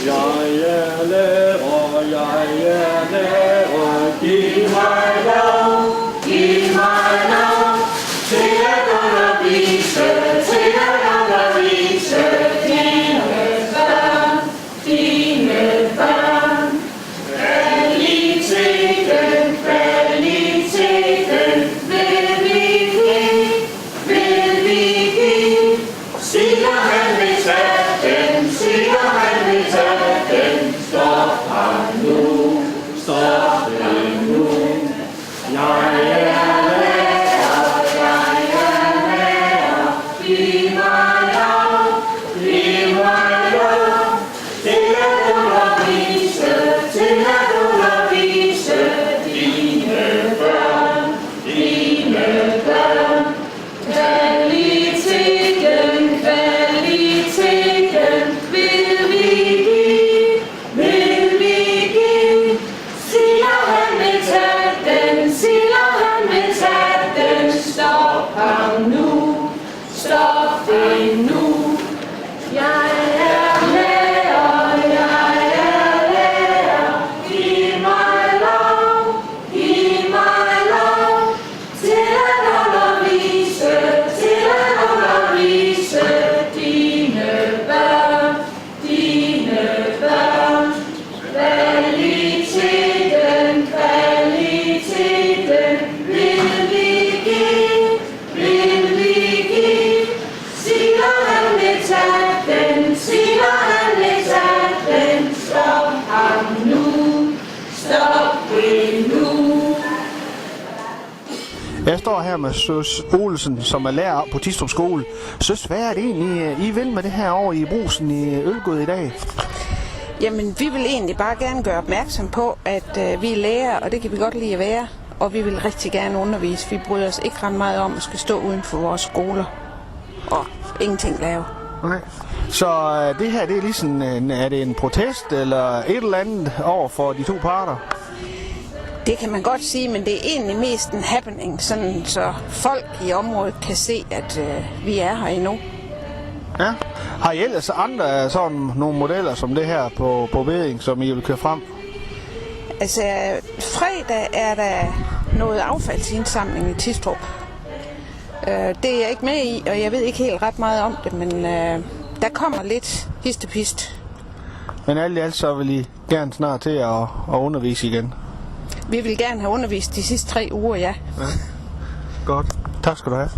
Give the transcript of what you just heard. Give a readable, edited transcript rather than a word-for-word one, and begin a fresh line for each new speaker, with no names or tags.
Jeg er lærer, jeg er lærer. Giv mig lov, giv mig lov til at undervise, til at undervise dine børn, dine børn. Kvaliteten, kvaliteten vil vi give, vil vi give. Siger han vil tage den, siger han vil tage den. Stop ham nu, stop den nu. Jeg er lærer, jeg er lærer. Giv mig lov, giv mig lov til at undervise, til at undervise dine børn, dine børn. Kvaliteten, kvaliteten vil vi give, vil vi give. Siger han vil tage den, siger han vil tage den. Stop ham nu, stop det nu. Jeg er lærer, jeg er lærer. Giv mig lov, giv mig lov til at undervise, til at undervise dine børn, dine børn. Kvaliteten, kvaliteten vil vi give, vil vi give. Siger han vil tage den, siger han vil tage den. Stop ham nu, stop det nu.
Jeg står her med Søs Olsen, som er lærer på Tistrup skole. Søs, hvad er det egentlig, I vil med det her over i Brugsen i Ølgod i dag?
Jamen, vi vil egentlig bare gerne gøre opmærksom på, at vi er lærere, og det kan vi godt lide at være. Og vi vil rigtig gerne undervise. Vi bryder os ikke ret meget om at skal stå uden for vores skoler og ingenting lave.
Nej. Så det her, det er ligesom er det en protest eller et eller andet over for de to parter?
Det kan man godt sige, men det er egentlig mest en happening, sådan så folk i området kan se, at vi er her endnu.
Ja. Har I ellers andre sådan nogle modeller som det her på Vædding, som I vil køre frem?
Altså, fredag er der noget affaldsindsamling i Tistrup. Det er jeg ikke med i, og jeg ved ikke helt ret meget om det, men der kommer lidt histepist.
Men alt i alt så vil I gerne snart til at undervise igen?
Vi vil gerne have undervist de sidste 3 uger, ja.
Ja. Godt. Tak skal du have.